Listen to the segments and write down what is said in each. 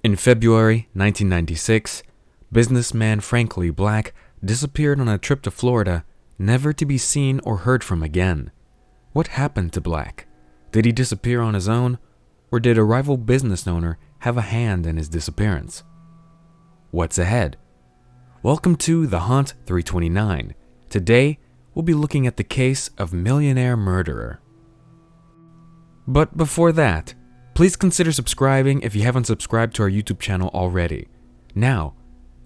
In February 1996, businessman Frank Lee Black disappeared on a trip to Florida, never to be seen or heard from again. What happened to Black? Did he disappear on his own, or did a rival business owner have a hand in his disappearance? What's ahead? Welcome to The Haunt 329. Today, we'll be looking at the case of Millionaire Murderer. But before that, please consider subscribing if you haven't subscribed to our YouTube channel already. Now,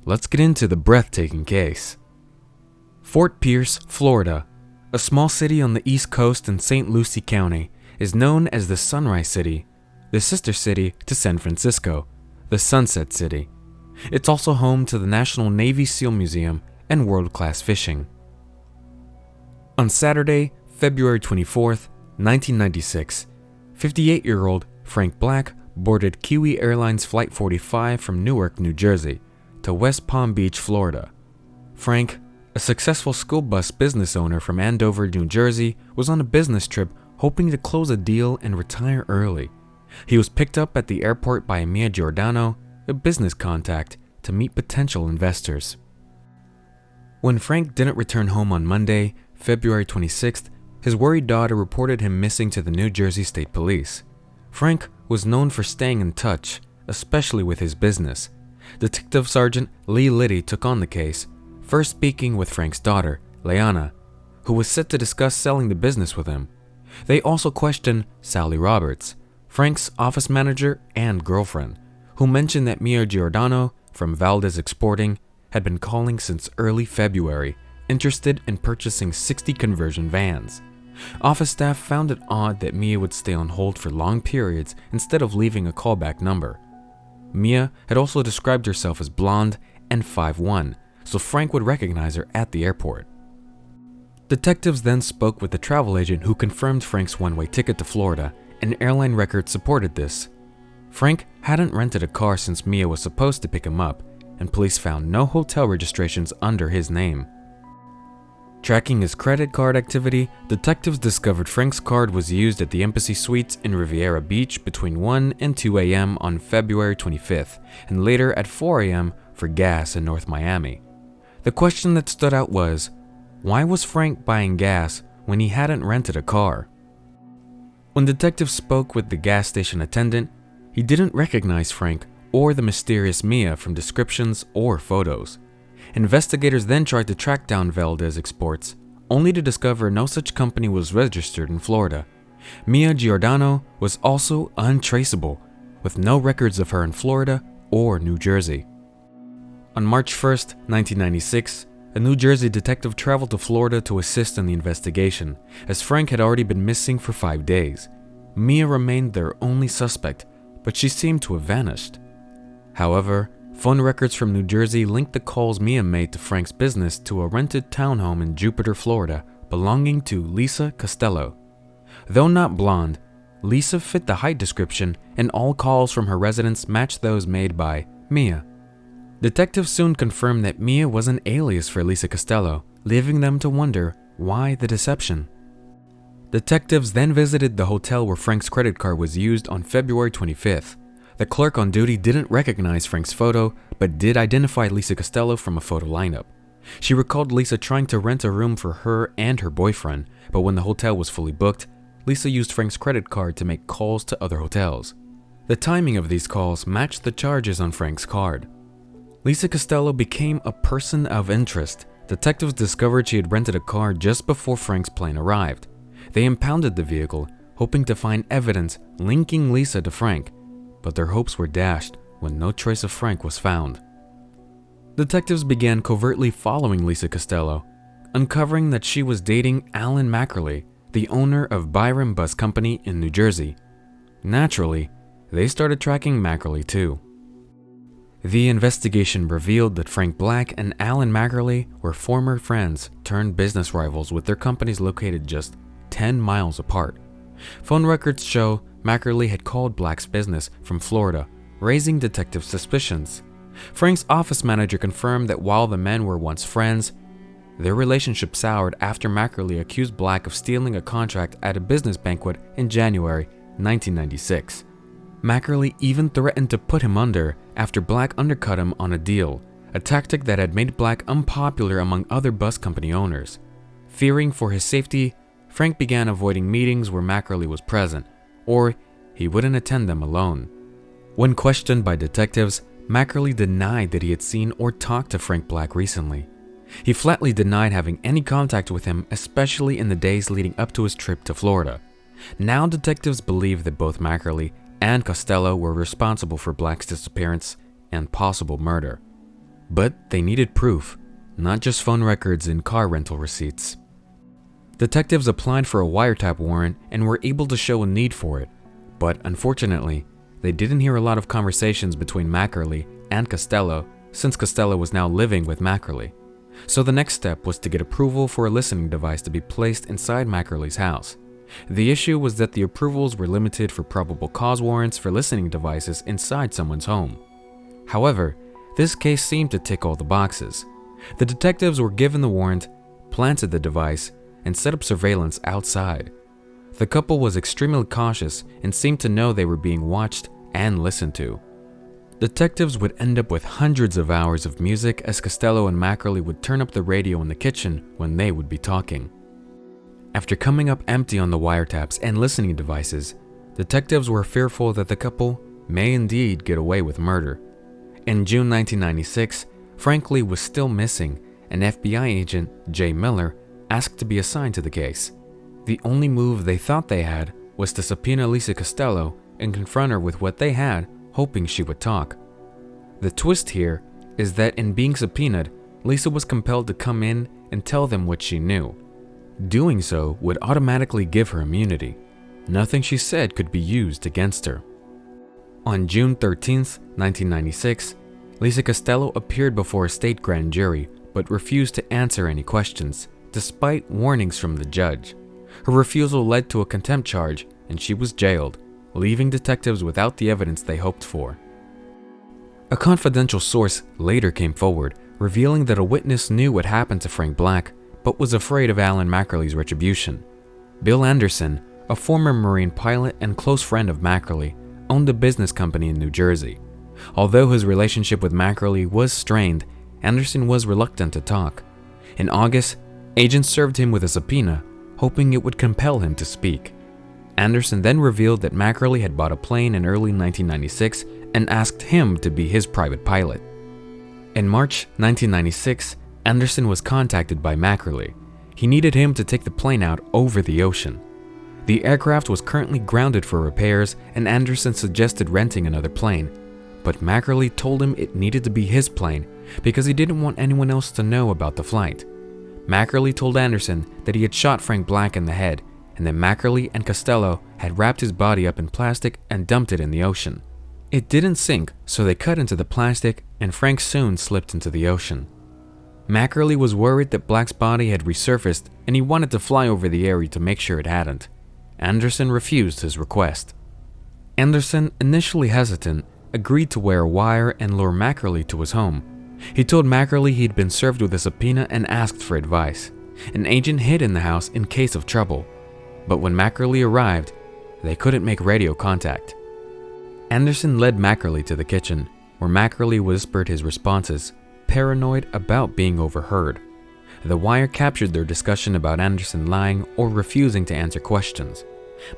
let's get into the breathtaking case. Fort Pierce, Florida, a small city on the East Coast in St. Lucie County, is known as the Sunrise City, the sister city to San Francisco, the Sunset City. It's also home to the National Navy SEAL Museum and world-class fishing. On Saturday, February 24th, 1996, 58-year-old Frank Black boarded Kiwi Airlines Flight 45 from Newark, New Jersey, to West Palm Beach, Florida. Frank, a successful school bus business owner from Andover, New Jersey, was on a business trip hoping to close a deal and retire early. He was picked up at the airport by Mia Giordano, a business contact, to meet potential investors. When Frank didn't return home on Monday, February 26th, his worried daughter reported him missing to the New Jersey State Police. Frank was known for staying in touch, especially with his business. Detective Sergeant Lee Liddy took on the case, first speaking with Frank's daughter, Leanna, who was set to discuss selling the business with him. They also questioned Sally Roberts, Frank's office manager and girlfriend, who mentioned that Mia Giordano from Valdez Exporting had been calling since early February, interested in purchasing 60 conversion vans. Office staff found it odd that Mia would stay on hold for long periods instead of leaving a callback number. Mia had also described herself as blonde and 5'1", so Frank would recognize her at the airport. Detectives then spoke with the travel agent who confirmed Frank's one-way ticket to Florida, and airline records supported this. Frank hadn't rented a car since Mia was supposed to pick him up, and police found no hotel registrations under his name. Tracking his credit card activity, detectives discovered Frank's card was used at the Embassy Suites in Riviera Beach between 1 and 2 a.m. on February 25th, and later at 4 a.m. for gas in North Miami. The question that stood out was, why was Frank buying gas when he hadn't rented a car? When detectives spoke with the gas station attendant, he didn't recognize Frank or the mysterious Mia from descriptions or photos. Investigators then tried to track down Valdez Exports, only to discover no such company was registered in Florida. Mia Giordano was also untraceable, with no records of her in Florida or New Jersey. On March 1st, 1996, a New Jersey detective traveled to Florida to assist in the investigation, as Frank had already been missing for 5 days. Mia remained their only suspect, but she seemed to have vanished. However, phone records from New Jersey linked the calls Mia made to Frank's business to a rented townhome in Jupiter, Florida, belonging to Lisa Costello. Though not blonde, Lisa fit the height description, and all calls from her residence matched those made by Mia. Detectives soon confirmed that Mia was an alias for Lisa Costello, leaving them to wonder why the deception. Detectives then visited the hotel where Frank's credit card was used on February 25th. The clerk on duty didn't recognize Frank's photo, but did identify Lisa Costello from a photo lineup. She recalled Lisa trying to rent a room for her and her boyfriend, but when the hotel was fully booked, Lisa used Frank's credit card to make calls to other hotels. The timing of these calls matched the charges on Frank's card. Lisa Costello became a person of interest. Detectives discovered she had rented a car just before Frank's plane arrived. They impounded the vehicle, hoping to find evidence linking Lisa to Frank, but their hopes were dashed when no trace of Frank was found. Detectives began covertly following Lisa Costello, uncovering that she was dating Alan Mackerley, the owner of Byram Bus Company in New Jersey. Naturally, they started tracking Mackerley too. The investigation revealed that Frank Black and Alan Mackerley were former friends turned business rivals, with their companies located just 10 miles apart. Phone records show Mackerley had called Black's business from Florida, raising detective suspicions. Frank's office manager confirmed that while the men were once friends, their relationship soured after Mackerley accused Black of stealing a contract at a business banquet in January 1996. Mackerley even threatened to put him under after Black undercut him on a deal, a tactic that had made Black unpopular among other bus company owners. Fearing for his safety, Frank began avoiding meetings where Mackerley was present, or he wouldn't attend them alone. When questioned by detectives, Mackerley denied that he had seen or talked to Frank Black recently. He flatly denied having any contact with him, especially in the days leading up to his trip to Florida. Now detectives believe that both Mackerley and Costello were responsible for Black's disappearance and possible murder. But they needed proof, not just phone records and car rental receipts. Detectives applied for a wiretap warrant and were able to show a need for it, but unfortunately, they didn't hear a lot of conversations between Mackerley and Costello since Costello was now living with Mackerley. So the next step was to get approval for a listening device to be placed inside Mackerley's house. The issue was that the approvals were limited for probable cause warrants for listening devices inside someone's home. However, this case seemed to tick all the boxes. The detectives were given the warrant, planted the device, and set up surveillance outside. The couple was extremely cautious and seemed to know they were being watched and listened to. Detectives would end up with hundreds of hours of music as Costello and Mackerley would turn up the radio in the kitchen when they would be talking. After coming up empty on the wiretaps and listening devices, detectives were fearful that the couple may indeed get away with murder. In June 1996, Frank Lee was still missing, and FBI agent Jay Miller asked to be assigned to the case. The only move they thought they had was to subpoena Lisa Costello and confront her with what they had, hoping she would talk. The twist here is that in being subpoenaed, Lisa was compelled to come in and tell them what she knew. Doing so would automatically give her immunity. Nothing she said could be used against her. On June 13, 1996, Lisa Costello appeared before a state grand jury but refused to answer any questions, despite warnings from the judge. Her refusal led to a contempt charge and she was jailed, leaving detectives without the evidence they hoped for. A confidential source later came forward, revealing that a witness knew what happened to Frank Black but was afraid of Alan Mackerley's retribution. Bill Anderson, a former Marine pilot and close friend of Mackerley, owned a business company in New Jersey. Although his relationship with Mackerley was strained, Anderson was reluctant to talk. In August, agents served him with a subpoena, hoping it would compel him to speak. Anderson then revealed that Mackerley had bought a plane in early 1996 and asked him to be his private pilot. In March 1996, Anderson was contacted by Mackerley. He needed him to take the plane out over the ocean. The aircraft was currently grounded for repairs, and Anderson suggested renting another plane, but Mackerley told him it needed to be his plane because he didn't want anyone else to know about the flight. Mackerley told Anderson that he had shot Frank Black in the head, and that Mackerley and Costello had wrapped his body up in plastic and dumped it in the ocean. It didn't sink, so they cut into the plastic, and Frank soon slipped into the ocean. Mackerley was worried that Black's body had resurfaced, and he wanted to fly over the area to make sure it hadn't. Anderson refused his request. Anderson, initially hesitant, agreed to wear a wire and lure Mackerley to his home. He told Mackerley he'd been served with a subpoena and asked for advice. An agent hid in the house in case of trouble. But when Mackerley arrived, they couldn't make radio contact. Anderson led Mackerley to the kitchen, where Mackerley whispered his responses, paranoid about being overheard. The wire captured their discussion about Anderson lying or refusing to answer questions.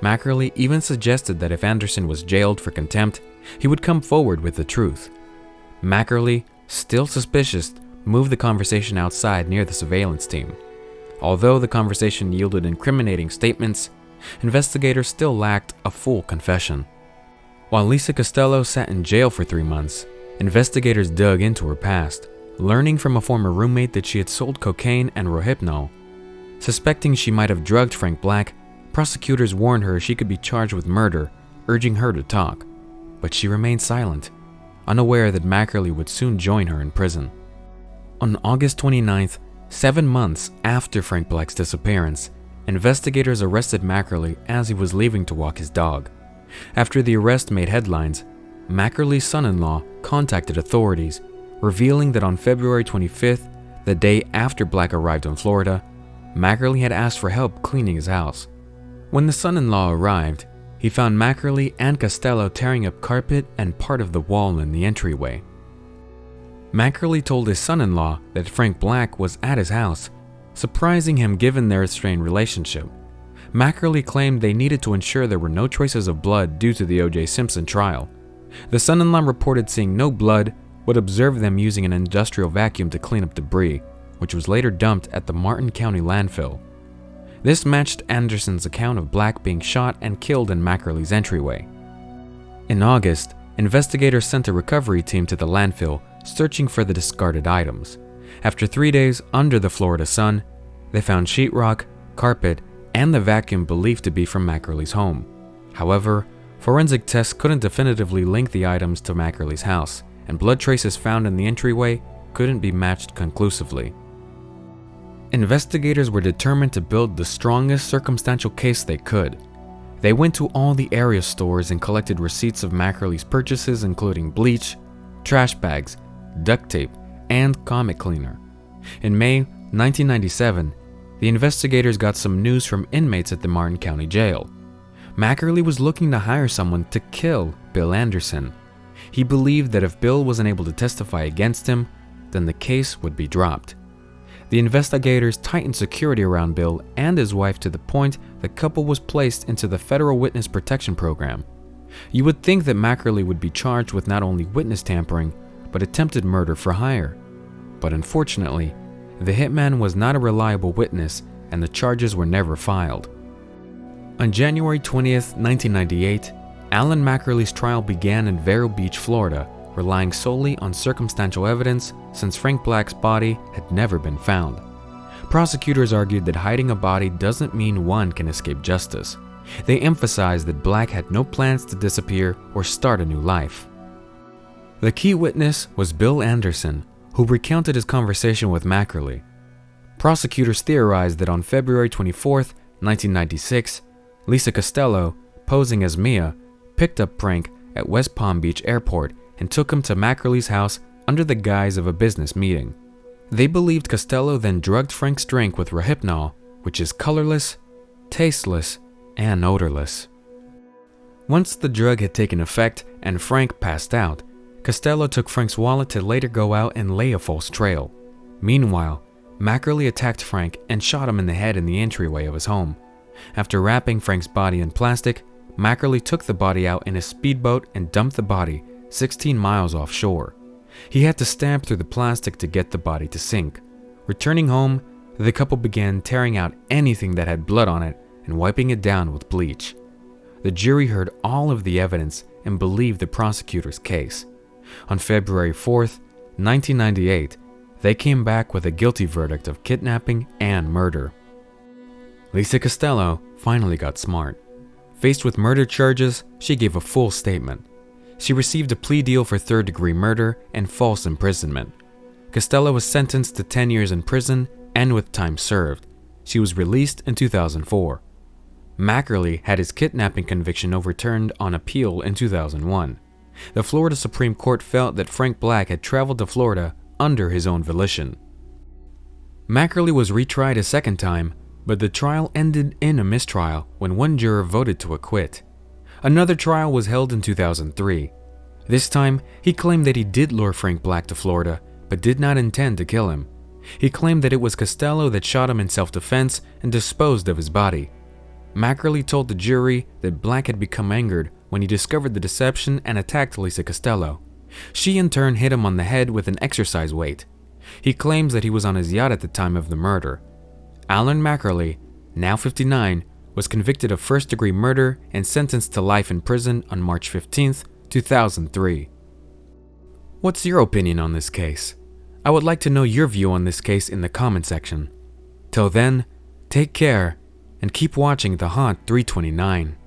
Mackerley even suggested that if Anderson was jailed for contempt, he would come forward with the truth. Mackerley, still suspicious, moved the conversation outside near the surveillance team. Although the conversation yielded incriminating statements, investigators still lacked a full confession. While Lisa Costello sat in jail for 3 months, investigators dug into her past, learning from a former roommate that she had sold cocaine and Rohypnol. Suspecting she might have drugged Frank Black, prosecutors warned her she could be charged with murder, urging her to talk. But she remained silent, unaware that Mackerley would soon join her in prison. On August 29th, 7 months after Frank Black's disappearance, investigators arrested Mackerley as he was leaving to walk his dog. After the arrest made headlines, Mackerley's son-in-law contacted authorities, revealing that on February 25th, the day after Black arrived in Florida, Mackerley had asked for help cleaning his house. When the son-in-law arrived, he found Mackerley and Costello tearing up carpet and part of the wall in the entryway. Mackerley told his son-in-law that Frank Black was at his house, surprising him given their strained relationship. Mackerley claimed they needed to ensure there were no traces of blood due to the O.J. Simpson trial. The son-in-law reported seeing no blood, but observed them using an industrial vacuum to clean up debris, which was later dumped at the Martin County landfill. This matched Anderson's account of Black being shot and killed in Mackerley's entryway. In August, investigators sent a recovery team to the landfill, searching for the discarded items. After 3 days under the Florida sun, they found sheetrock, carpet, and the vacuum believed to be from Mackerley's home. However, forensic tests couldn't definitively link the items to Mackerley's house, and blood traces found in the entryway couldn't be matched conclusively. Investigators were determined to build the strongest circumstantial case they could. They went to all the area stores and collected receipts of Mackerley's purchases, including bleach, trash bags, duct tape, and comic cleaner. In May 1997, the investigators got some news from inmates at the Martin County Jail. Mackerley was looking to hire someone to kill Bill Anderson. He believed that if Bill wasn't able to testify against him, then the case would be dropped. The investigators tightened security around Bill and his wife to the point the couple was placed into the Federal Witness Protection Program. You would think that Mackerley would be charged with not only witness tampering, but attempted murder for hire. But unfortunately, the hitman was not a reliable witness and the charges were never filed. On January 20th, 1998, Alan Mackerley's trial began in Vero Beach, Florida, relying solely on circumstantial evidence since Frank Black's body had never been found. Prosecutors argued that hiding a body doesn't mean one can escape justice. They emphasized that Black had no plans to disappear or start a new life. The key witness was Bill Anderson, who recounted his conversation with Mackerley. Prosecutors theorized that on February 24th, 1996, Lisa Costello, posing as Mia, picked up Frank at West Palm Beach Airport and took him to Mackerley's house under the guise of a business meeting. They believed Costello then drugged Frank's drink with Rohypnol, which is colorless, tasteless, and odorless. Once the drug had taken effect and Frank passed out, Costello took Frank's wallet to later go out and lay a false trail. Meanwhile, Mackerley attacked Frank and shot him in the head in the entryway of his home. After wrapping Frank's body in plastic, Mackerley took the body out in a speedboat and dumped the body 16 miles offshore. He had to stamp through the plastic to get the body to sink. Returning home, the couple began tearing out anything that had blood on it and wiping it down with bleach. The jury heard all of the evidence and believed the prosecutor's case. On February 4th, 1998, they came back with a guilty verdict of kidnapping and murder. Lisa Costello finally got smart. Faced with murder charges, she gave a full statement. She received a plea deal for third-degree murder and false imprisonment. Costello was sentenced to 10 years in prison and with time served. She was released in 2004. Mackerley had his kidnapping conviction overturned on appeal in 2001. The Florida Supreme Court felt that Frank Black had traveled to Florida under his own volition. Mackerley was retried a second time, but the trial ended in a mistrial when one juror voted to acquit. Another trial was held in 2003. This time, he claimed that he did lure Frank Black to Florida, but did not intend to kill him. He claimed that it was Costello that shot him in self-defense and disposed of his body. Mackerley told the jury that Black had become angered when he discovered the deception and attacked Lisa Costello. She in turn hit him on the head with an exercise weight. He claims that he was on his yacht at the time of the murder. Alan Mackerley, now 59, was convicted of first-degree murder and sentenced to life in prison on March 15, 2003. What's your opinion on this case? I would like to know your view on this case in the comment section. Till then, take care and keep watching The Haunt 329.